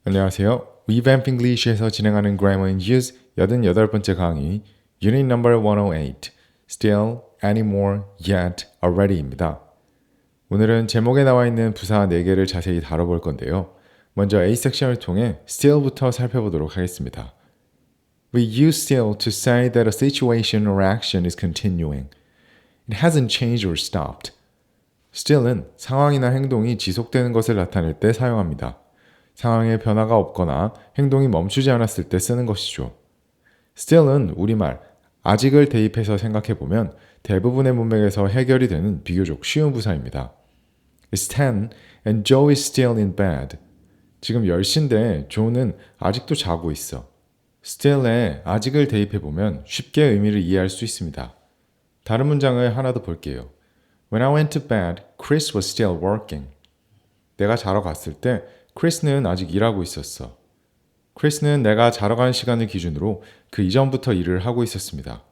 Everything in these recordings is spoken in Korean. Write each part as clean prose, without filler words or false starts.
안녕하세요. Revamp English에서 진행하는 Grammar and Use 88번째 강의 Unit Number 108 Still, Anymore, Yet, Already입니다. 오늘은 제목에 나와 있는 부사 4개를 자세히 다뤄볼 건데요. 먼저 A 섹션을 통해 still부터 살펴보도록 하겠습니다. We use still to say that a situation or action is continuing. It hasn't changed or stopped. still은 상황이나 행동이 지속되는 것을 나타낼 때 사용합니다. 상황에 변화가 없거나 행동이 멈추지 않았을 때 쓰는 것이죠. still은 우리말 아직을 대입해서 생각해보면 대부분의 문맥에서 해결이 되는 비교적 쉬운 부사입니다. It's 10 and Joe is still in bed. 지금 10시인데 조는 아직도 자고 있어. still에 아직을 대입해보면 쉽게 의미를 이해할 수 있습니다. 다른 문장을 하나 더 볼게요. When I went to bed, Chris was still working. 내가 자러 갔을 때 크리스는 아직 일하고 있었어. 크리스는 내가 자러 가는 시간을 기준으로 그 이전부터 일을 하고 있었습니다.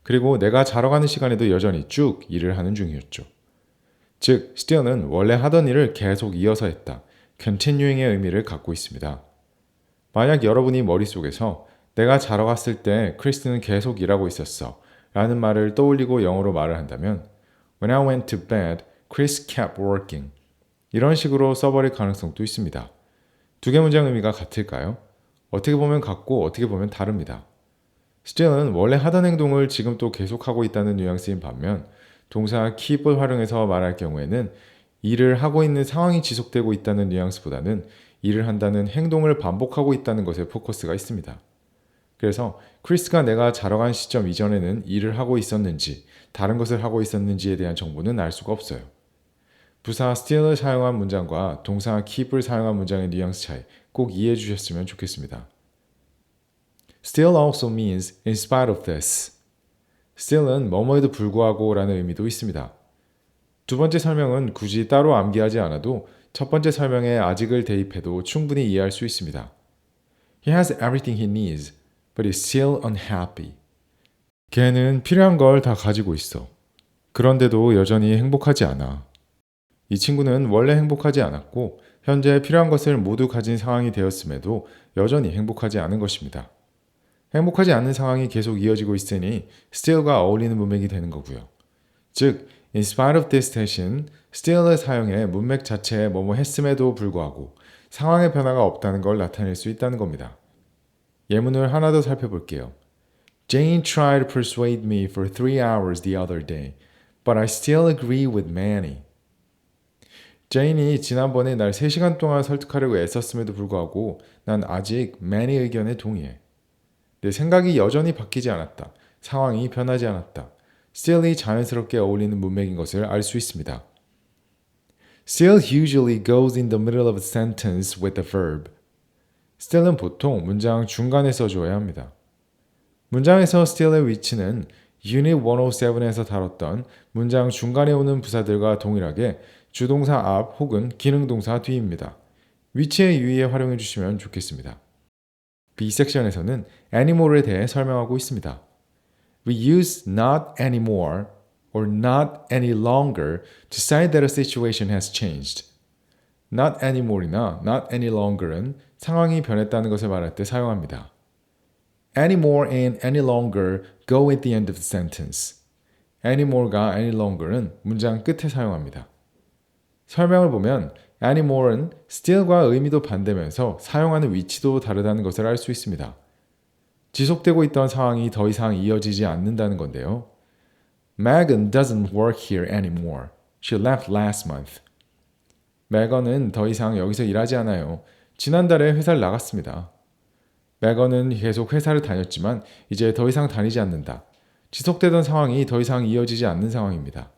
그리고 내가 자러 가는 시간에도 여전히 쭉 일을 하는 중이었죠. 즉, still는 원래 하던 일을 계속 이어서 했다. continuing의 의미를 갖고 있습니다. 만약 여러분이 머릿속에서 내가 자러 갔을 때 크리스는 계속 일하고 있었어 라는 말을 떠올리고 영어로 말을 한다면 When I went to bed, Chris kept working. 이런 식으로 써버릴 가능성도 있습니다. 두 개 문장 의미가 같을까요? 어떻게 보면 같고 어떻게 보면 다릅니다. still은 원래 하던 행동을 지금 또 계속하고 있다는 뉘앙스인 반면 동사 keep을 활용해서 말할 경우에는 일을 하고 있는 상황이 지속되고 있다는 뉘앙스보다는 일을 한다는 행동을 반복하고 있다는 것에 포커스가 있습니다. 그래서 크리스가 내가 자러 간 시점 이전에는 일을 하고 있었는지 다른 것을 하고 있었는지에 대한 정보는 알 수가 없어요. 부사 still을 사용한 문장과 동사 keep을 사용한 문장의 뉘앙스 차이 꼭 이해해 주셨으면 좋겠습니다. Still also means in spite of this. still은 뭐뭐에도 불구하고 라는 의미도 있습니다. 두 번째 설명은 굳이 따로 암기하지 않아도 첫 번째 설명에 아직을 대입해도 충분히 이해할 수 있습니다. He has everything he needs, but is still unhappy. 걔는 필요한 걸 다 가지고 있어. 그런데도 여전히 행복하지 않아. 이 친구는 원래 행복하지 않았고 현재 필요한 것을 모두 가진 상황이 되었음에도 여전히 행복하지 않은 것입니다. 행복하지 않은 상황이 계속 이어지고 있으니 still과 어울리는 문맥이 되는 거고요. 즉, in spite of this 대신 still을 사용해 문맥 자체에 뭐뭐 했음에도 불구하고 상황의 변화가 없다는 걸 나타낼 수 있다는 겁니다. 예문을 하나 더 살펴볼게요. Jane tried to persuade me for 3 hours the other day, but I still agree with Manny. 제인이 지난번에 날 3시간 동안 설득하려고 애썼음에도 불구하고 난 아직 매니 의견에 동의해. 내 생각이 여전히 바뀌지 않았다. 상황이 변하지 않았다. still이 자연스럽게 어울리는 문맥인 것을 알 수 있습니다. Still usually goes in the middle of a sentence with a verb. still은 보통 문장 중간에 써줘야 합니다. 문장에서 still의 위치는 Unit 107에서 다뤘던 문장 중간에 오는 부사들과 동일하게 주동사 앞 혹은 기능동사 뒤입니다. 위치에 유의해 활용해 주시면 좋겠습니다. B 섹션에서는 anymore에 대해 설명하고 있습니다. We use not anymore or not any longer to say that a situation has changed. not anymore이나 not any longer은 상황이 변했다는 것을 말할 때 사용합니다. Anymore and any longer go at the end of the sentence. anymore가 any longer는 문장 끝에 사용합니다. 설명을 보면 anymore는 still과 의미도 반대면서 사용하는 위치도 다르다는 것을 알 수 있습니다. 지속되고 있던 상황이 더 이상 이어지지 않는다는 건데요. Megan doesn't work here anymore. She left last month. 메건은 더 이상 여기서 일하지 않아요. 지난달에 회사를 나갔습니다. 메건은 계속 회사를 다녔지만 이제 더 이상 다니지 않는다. 지속되던 상황이 더 이상 이어지지 않는 상황입니다.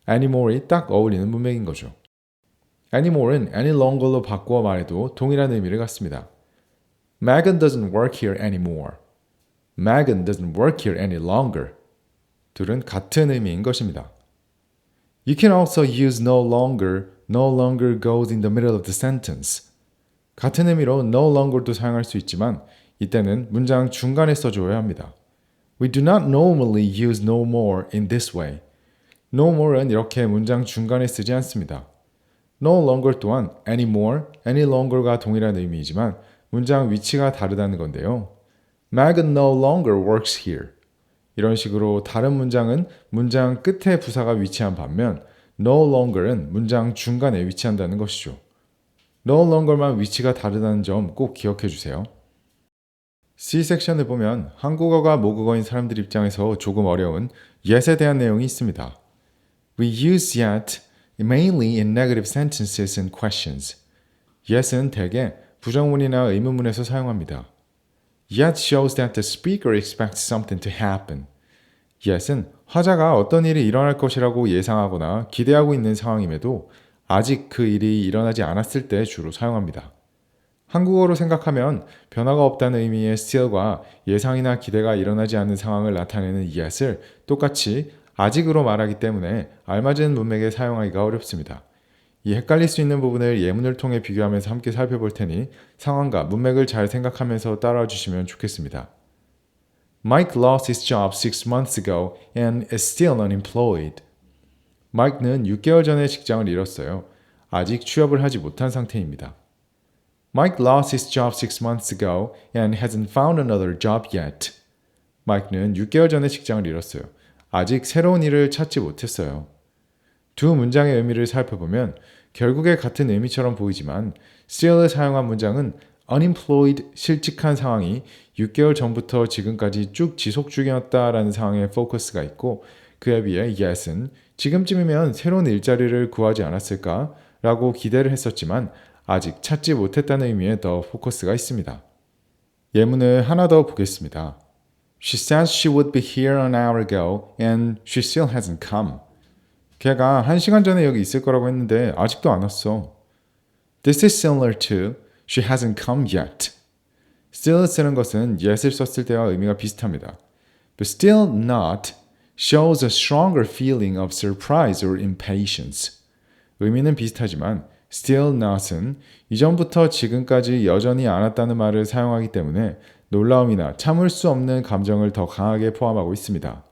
anymore이 딱 어울리는 문맥인 거죠. anymore는 any longer로 바꾸어 말해도 동일한 의미를 갖습니다. Megan doesn't work here anymore. Megan doesn't work here any longer. 둘은 같은 의미인 것입니다. You can also use no longer goes in the middle of the sentence. 같은 의미로 no longer도 사용할 수 있지만 이때는 문장 중간에 써줘야 합니다. We do not normally use no more in this way. no more는 이렇게 문장 중간에 쓰지 않습니다. no longer 또한 anymore, any longer가 동일한 의미이지만 문장 위치가 다르다는 건데요. Meg no longer works here. 이런 식으로 다른 문장은 문장 끝에 부사가 위치한 반면 no longer은 문장 중간에 위치한다는 것이죠. no longer만 위치가 다르다는 점 꼭 기억해 주세요. C 섹션을 보면 한국어가 모국어인 사람들 입장에서 조금 어려운 yet에 대한 내용이 있습니다. We use yet mainly in negative sentences and questions. yet은 대개 부정문이나 의문문에서 사용합니다. Yet shows that the speaker expects something to happen. yet은 화자가 어떤 일이 일어날 것이라고 예상하거나 기대하고 있는 상황임에도 아직 그 일이 일어나지 않았을 때 주로 사용합니다. 한국어로 생각하면 변화가 없다는 의미의 still과 예상이나 기대가 일어나지 않는 상황을 나타내는 yet을 똑같이 아직으로 말하기 때문에 알맞은 문맥에 사용하기가 어렵습니다. 이 헷갈릴 수 있는 부분을 예문을 통해 비교하면서 함께 살펴볼 테니 상황과 문맥을 잘 생각하면서 따라와 주시면 좋겠습니다. Mike lost his job 6 months ago and is still unemployed. 마이크는 6개월 전에 직장을 잃었어요. 아직 취업을 하지 못한 상태입니다. Mike lost his job 6 months ago and hasn't found another job yet. 마이크는 6개월 전에 직장을 잃었어요. 아직 새로운 일을 찾지 못했어요. 두 문장의 의미를 살펴보면 결국에 같은 의미처럼 보이지만 still을 사용한 문장은 unemployed, 실직한 상황이 6개월 전부터 지금까지 쭉 지속 중이었다라는 상황에 포커스가 있고 그에 비해 yet은 지금쯤이면 새로운 일자리를 구하지 않았을까? 라고 기대를 했었지만 아직 찾지 못했다는 의미에 더 포커스가 있습니다. 예문을 하나 더 보겠습니다. She said she would be here an hour ago and she still hasn't come. 걔가 1시간 전에 여기 있을 거라고 했는데 아직도 안 왔어. This is similar to she hasn't come yet. still을 쓰는 것은 yet을 썼을 때와 의미가 비슷합니다. But still not shows a stronger feeling of surprise or impatience. 의미는 비슷하지만 still not은 이전부터 지금까지 여전히 안 왔다는 말을 사용하기 때문에 놀라움이나 참을 수 없는 감정을 더 강하게 포함하고 있습니다.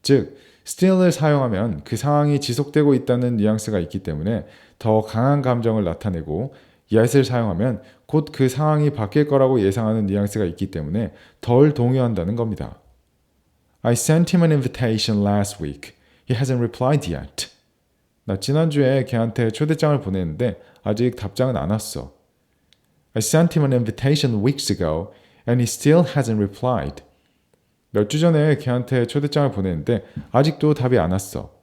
즉, still을 사용하면 그 상황이 지속되고 있다는 뉘앙스가 있기 때문에 더 강한 감정을 나타내고 yet을 사용하면 곧 그 상황이 바뀔 거라고 예상하는 뉘앙스가 있기 때문에 덜 동요한다는 겁니다. I sent him an invitation last week. He hasn't replied yet. 나 지난주에 걔한테 초대장을 보냈는데 아직 답장은 안 왔어. I sent him an invitation weeks ago and he still hasn't replied. 몇 주 전에 걔한테 초대장을 보냈는데 아직도 답이 안 왔어.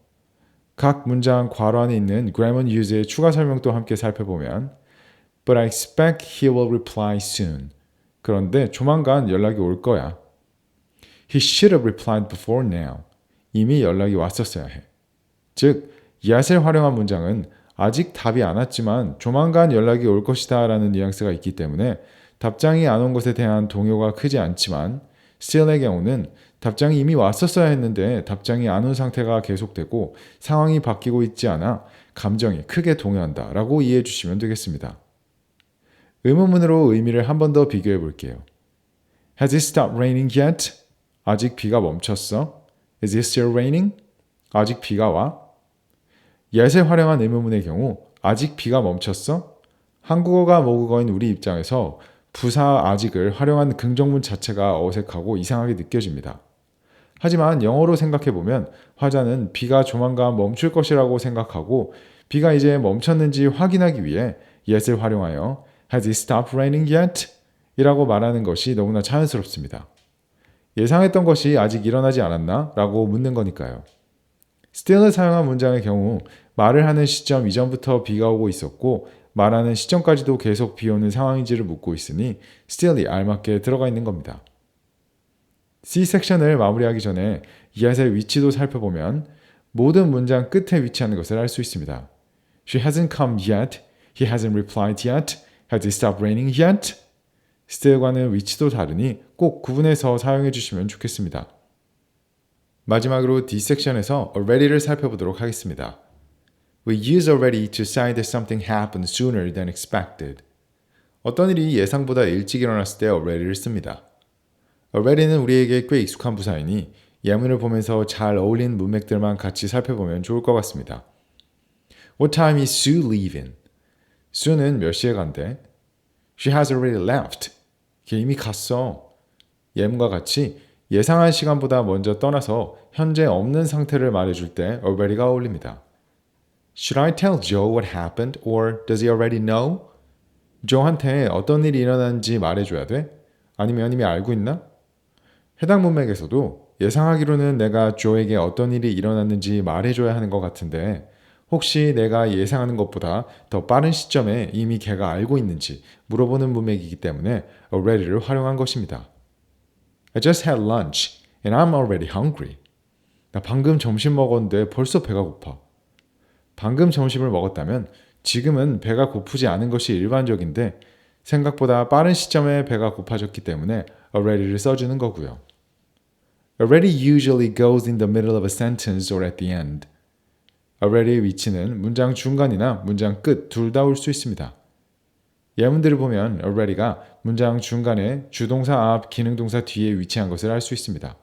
각 문장 괄호 안에 있는 grammar use의 추가 설명도 함께 살펴보면 But I expect he will reply soon. 그런데 조만간 연락이 올 거야. He should have replied before now. 이미 연락이 왔었어야 해. 즉, yet을 활용한 문장은 아직 답이 안 왔지만 조만간 연락이 올 것이다 라는 뉘앙스가 있기 때문에 답장이 안 온 것에 대한 동요가 크지 않지만 still의 경우는 답장이 이미 왔었어야 했는데 답장이 안 온 상태가 계속되고 상황이 바뀌고 있지 않아 감정이 크게 동요한다 라고 이해해 주시면 되겠습니다. 의문문으로 의미를 한 번 더 비교해 볼게요. Has it stopped raining yet? 아직 비가 멈췄어? Is it still raining? 아직 비가 와? yet을 활용한 의문문의 경우 아직 비가 멈췄어? 한국어가 모국어인 우리 입장에서 부사 아직을 활용한 긍정문 자체가 어색하고 이상하게 느껴집니다. 하지만 영어로 생각해보면 화자는 비가 조만간 멈출 것이라고 생각하고 비가 이제 멈췄는지 확인하기 위해 yet을 활용하여 Has it stopped raining yet? 이라고 말하는 것이 너무나 자연스럽습니다. 예상했던 것이 아직 일어나지 않았나? 라고 묻는 거니까요. still을 사용한 문장의 경우 말을 하는 시점 이전부터 비가 오고 있었고 말하는 시점까지도 계속 비 오는 상황인지를 묻고 있으니 still이 알맞게 들어가 있는 겁니다. C 섹션을 마무리하기 전에 yet의 위치도 살펴보면 모든 문장 끝에 위치하는 것을 알 수 있습니다. She hasn't come yet. He hasn't replied yet. Has it stopped raining yet? still과는 위치도 다르니 꼭 구분해서 사용해 주시면 좋겠습니다. 마지막으로 D 섹션에서 already를 살펴보도록 하겠습니다. We use already to say that something happened sooner than expected. 어떤 일이 예상보다 일찍 일어났을 때 already를 씁니다. already는 우리에게 꽤 익숙한 부사이니 예문을 보면서 잘 어울리는 문맥들만 같이 살펴보면 좋을 것 같습니다. What time is Sue leaving? Sue는 몇 시에 간대? She has already left. 걔 이미 갔어. 예문과 같이 예상한 시간보다 먼저 떠나서 현재 없는 상태를 말해줄 때 already가 어울립니다. Should I tell Joe what happened or does he already know? Joe한테 어떤 일이 일어났는지 말해줘야 돼? 아니면 이미 알고 있나? 해당 문맥에서도 예상하기로는 내가 조에게 어떤 일이 일어났는지 말해줘야 하는 것 같은데 혹시 내가 예상하는 것보다 더 빠른 시점에 이미 걔가 알고 있는지 물어보는 문맥이기 때문에 already를 활용한 것입니다. I just had lunch and I'm already hungry. 나 방금 점심 먹었는데 벌써 배가 고파. 방금 점심을 먹었다면 지금은 배가 고프지 않은 것이 일반적인데 생각보다 빠른 시점에 배가 고파졌기 때문에 already를 써주는 거고요. Already usually goes in the middle of a sentence or at the end. already의 위치는 문장 중간이나 문장 끝 둘 다 올 수 있습니다. 예문들을 보면 already가 문장 중간에 주동사 앞, 기능동사 뒤에 위치한 것을 알 수 있습니다.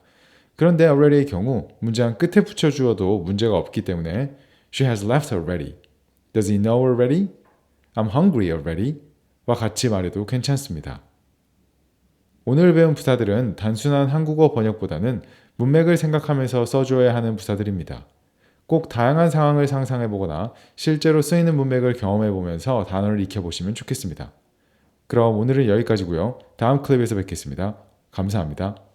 그런데 already의 경우 문장 끝에 붙여주어도 문제가 없기 때문에 She has left already. Does he know already? I'm hungry already. 와 같이 말해도 괜찮습니다. 오늘 배운 부사들은 단순한 한국어 번역보다는 문맥을 생각하면서 써줘야 하는 부사들입니다. 꼭 다양한 상황을 상상해보거나 실제로 쓰이는 문맥을 경험해보면서 단어를 익혀보시면 좋겠습니다. 그럼 오늘은 여기까지고요. 다음 클립에서 뵙겠습니다. 감사합니다.